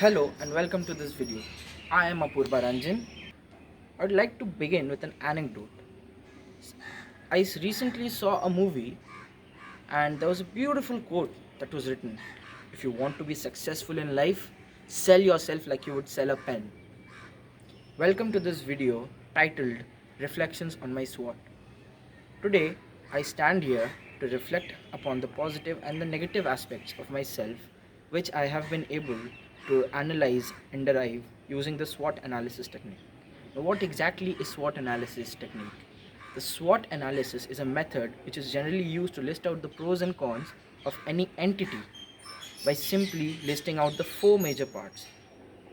Hello and welcome to this video. I am Apurba Ranjan. I would like to begin with an anecdote. Recently saw a movie and there was a beautiful quote that was written: if you want to be successful in life, sell yourself like you would sell a pen. Welcome to this video titled Reflections on My SWOT. Today, I stand here to reflect upon the positive and the negative aspects of myself, which I have been able to analyze and derive using the SWOT analysis technique. Now, what exactly is SWOT analysis technique? The SWOT analysis is a method which is generally used to list out the pros and cons of any entity by simply listing out the four major parts,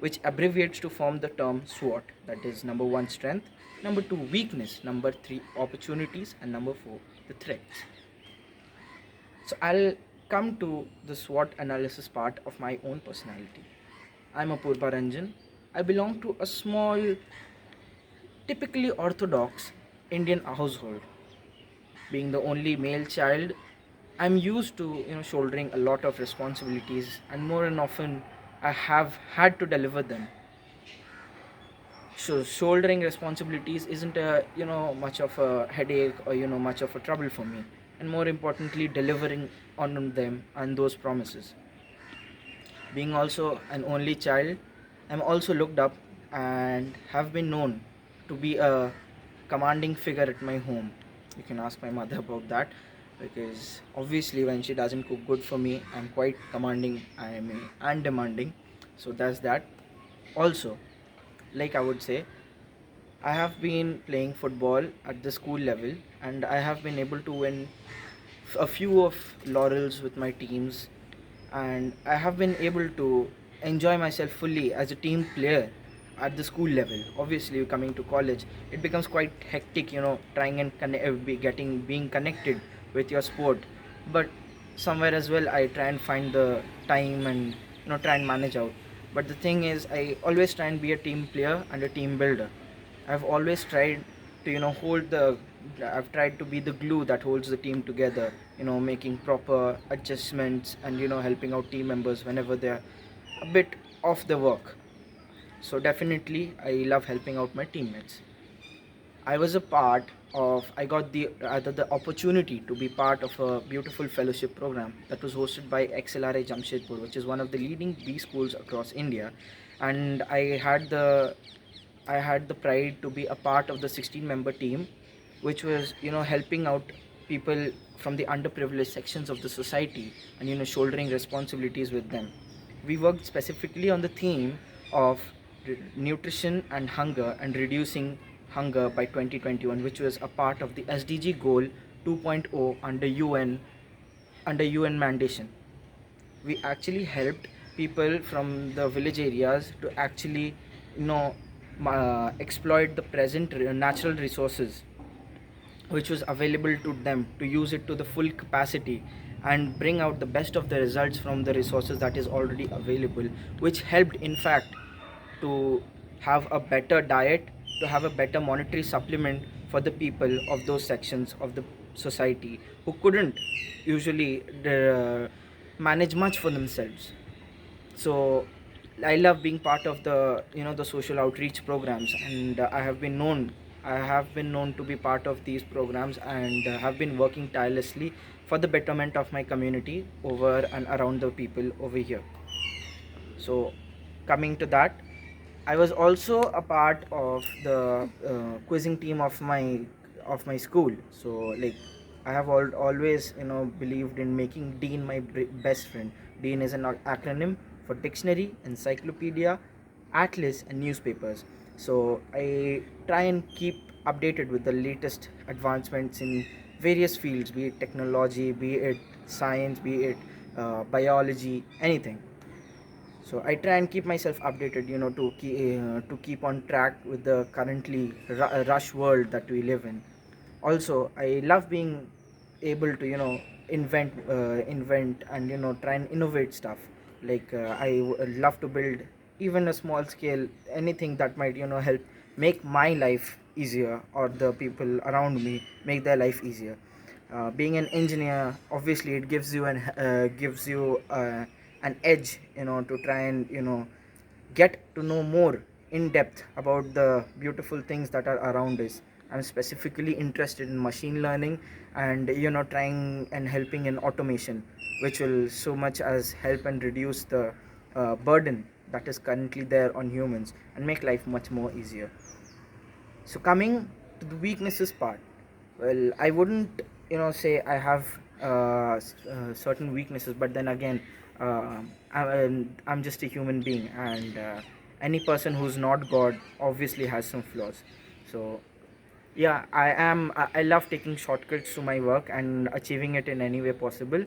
which abbreviates to form the term SWOT, that is number one, strength, number two, weakness, number three, opportunities, and number four, the threats. So I'll come to the SWOT analysis part of my own personality. I'm Apurba Ranjan. I belong to a small, typically orthodox Indian household. Being the only male child, I'm used to shouldering a lot of responsibilities, and more and often I have had to deliver them. So shouldering responsibilities isn't a much of a headache or much of a trouble for me, and more importantly, delivering on them and those promises. Being also an only child, I'm also looked up and have been known to be a commanding figure at my home. You can ask my mother about that, because obviously when she doesn't cook good for me, I'm quite commanding, and demanding. So that's that. Also, like I would say, I have been playing football at the school level, and I have been able to win a few of laurels with my teams, and I have been able to enjoy myself fully as a team player at the school level. Obviously, coming to college, it becomes quite hectic, trying and being connected with your sport. But somewhere as well, I try and find the time and try and manage out. But the thing is, I always try and be a team player and a team builder. I've always tried to I've tried to be the glue that holds the team together, making proper adjustments and helping out team members whenever they're a bit off the work. So definitely I love helping out my teammates. I got the opportunity to be part of a beautiful fellowship program that was hosted by XLRA Jamshedpur, which is one of the leading B schools across India, and I had the pride to be a part of the 16-member team, which was helping out people from the underprivileged sections of the society and shouldering responsibilities with them. We worked specifically on the theme of nutrition and hunger and reducing hunger by 2021, which was a part of the SDG goal 2.0 under UN mandation. We actually helped people from the village areas to actually exploit the present natural resources which was available to them, to use it to the full capacity and bring out the best of the results from the resources that is already available, which helped in fact to have a better diet, to have a better monetary supplement for the people of those sections of the society who couldn't usually manage much for themselves. So I love being part of the social outreach programs, and I have been known to be part of these programs, and have been working tirelessly for the betterment of my community over and around the people over here. So coming to that, I was also a part of the quizzing team of my school. So like, I have always believed in making Dean my best friend. Dean is an acronym for dictionary, encyclopedia, atlas, and newspapers. So I try and keep updated with the latest advancements in various fields, be it technology, be it science, be it biology, anything. So I try and keep myself updated, to keep on track with the currently rush world that we live in. Also, I love being able to invent and try and innovate stuff. Like, I love to build even a small scale anything that might help make my life easier, or the people around me make their life easier. Being an engineer, obviously it gives you an edge, to try and get to know more in depth about the beautiful things that are around us. I'm specifically interested in machine learning and trying and helping in automation, which will so much as help and reduce the burden that is currently there on humans and make life much more easier. So coming to the weaknesses part, well, I wouldn't say I have certain weaknesses, but then again, I'm just a human being, and any person who's not God obviously has some flaws. So yeah, I love taking shortcuts to my work and achieving it in any way possible,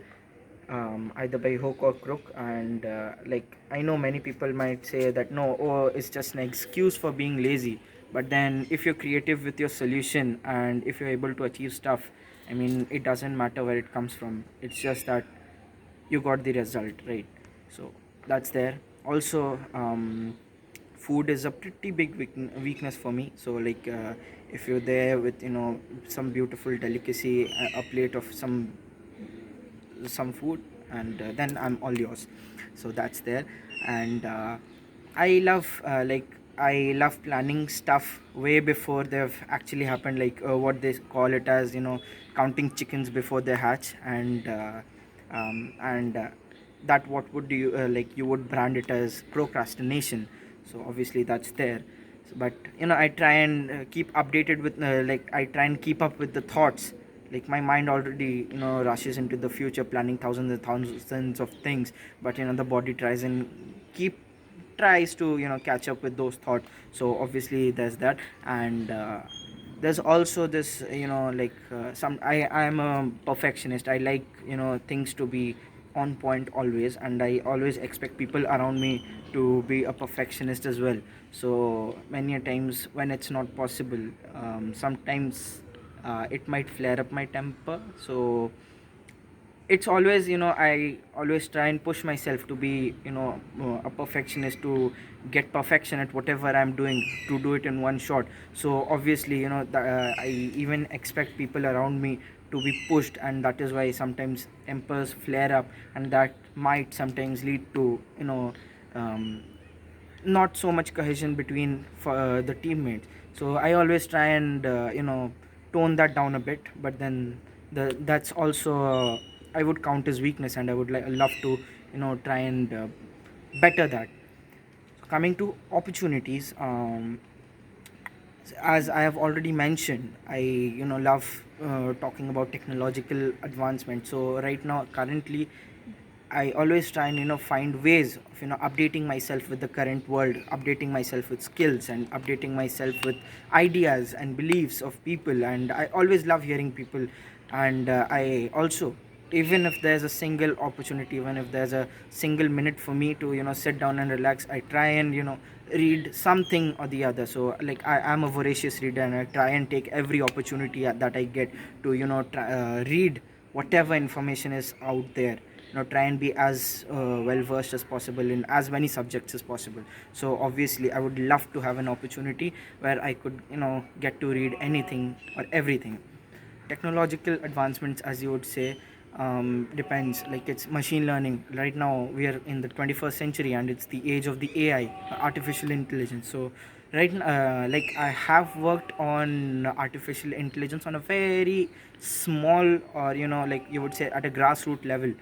either by hook or crook. And like, I know many people might say that no, oh, it's just an excuse for being lazy. But then if you're creative with your solution and if you're able to achieve stuff, I mean, it doesn't matter where it comes from, it's just that you got the result, right? So that's there. Also, food is a pretty big weakness for me. So like, if you're there with some beautiful delicacy, a plate of some food, and then I'm all yours. So that's there. And I love I love planning stuff way before they've actually happened, like what they call it as counting chickens before they hatch. And that, what would you like, you would brand it as procrastination. So obviously that's there. But I try and keep updated with like, I try and keep up with the thoughts. Like, my mind already rushes into the future, planning thousands and thousands of things, but the body tries to catch up with those thoughts. So obviously there's that. And there's also this like, some I am a perfectionist. I like things to be on point always, and I always expect people around me to be a perfectionist as well. So many a times when it's not possible, sometimes it might flare up my temper. So it's always, I always try and push myself to be a perfectionist, to get perfection at whatever I'm doing, to do it in one shot. So obviously, I even expect people around me to be pushed, and that is why sometimes tempers flare up, and that might sometimes lead to um, not so much cohesion between the teammates. So I always try and tone that down a bit. But then that's also, I would count as weakness, and I would love to try and better that. So coming to opportunities, as I have already mentioned, I love talking about technological advancement. So right now, currently, I always try and find ways of updating myself with the current world, updating myself with skills, and updating myself with ideas and beliefs of people. And I always love hearing people. And I also, even if there's a single opportunity, even if there's a single minute for me to sit down and relax, I try and read something or the other. So like, I am a voracious reader, and I try and take every opportunity that I get to read whatever information is out there. Try and be as well versed as possible in as many subjects as possible. So obviously I would love to have an opportunity where I could get to read anything or everything. Technological advancements, as you would say, depends. Like, it's machine learning. Right now we are in the 21st century, and it's the age of the AI, artificial intelligence. So like, I have worked on artificial intelligence on a very small, or like, you would say, at a grassroots level,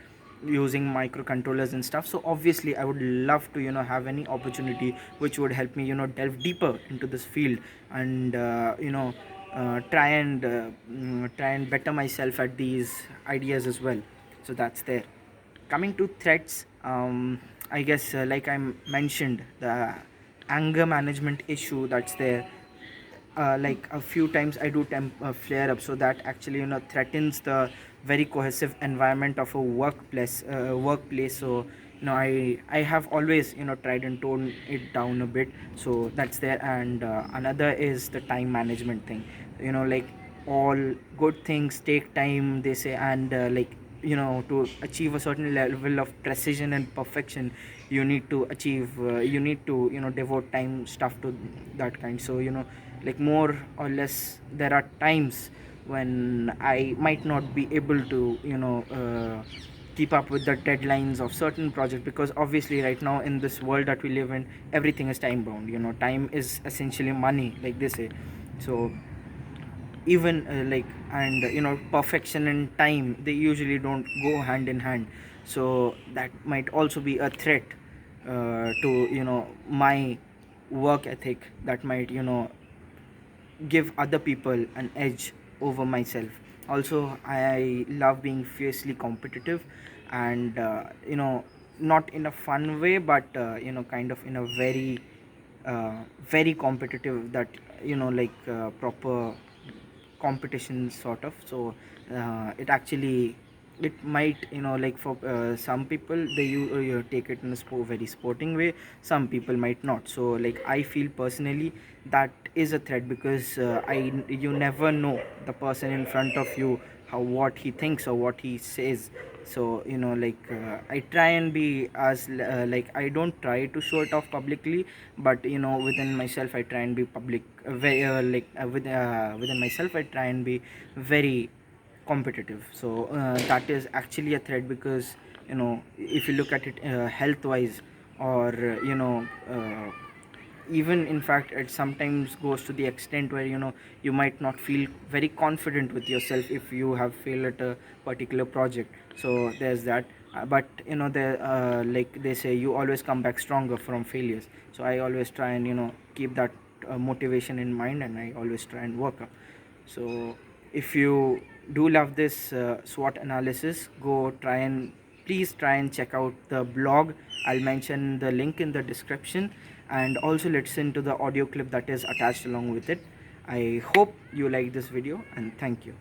using microcontrollers and stuff. So obviously I would love to have any opportunity which would help me delve deeper into this field, and try and better myself at these ideas as well. So that's there. Coming to threats, I guess, like I mentioned, the anger management issue that's there. Like, a few times I do flare up, so that actually threatens the very cohesive environment of a workplace. So I have always tried and toned it down a bit. So that's there. And another is the time management thing. Like, all good things take time, they say. And like, to achieve a certain level of precision and perfection, you need to devote time stuff to that kind. So like, more or less, there are times when I might not be able to keep up with the deadlines of certain projects, because obviously right now in this world that we live in, everything is time bound. Time is essentially money, like they say. So even and perfection and time, they usually don't go hand in hand. So that might also be a threat to my work ethic, that might give other people an edge over myself. Also, I love being fiercely competitive, and not in a fun way, but kind of in a very competitive, that proper competition sort of. So it actually, it might for some people, you take it in a very sporting way. Some people might not. So I feel personally that is a threat, because you never know the person in front of you, how what he thinks or what he says. So I try and be as I don't try to show it off publicly, but within myself I try and be public, very within myself I try and be very competitive. So that is actually a threat, because if you look at it health wise, or even in fact it sometimes goes to the extent where you might not feel very confident with yourself if you have failed at a particular project. So there's that. But like they say, you always come back stronger from failures. So I always try and keep that motivation in mind, and I always try and work up. So if you do love this SWOT analysis, go try and please try and check out the blog. I'll mention the link in the description, and also listen to the audio clip that is attached along with it. I hope you like this video, and thank you.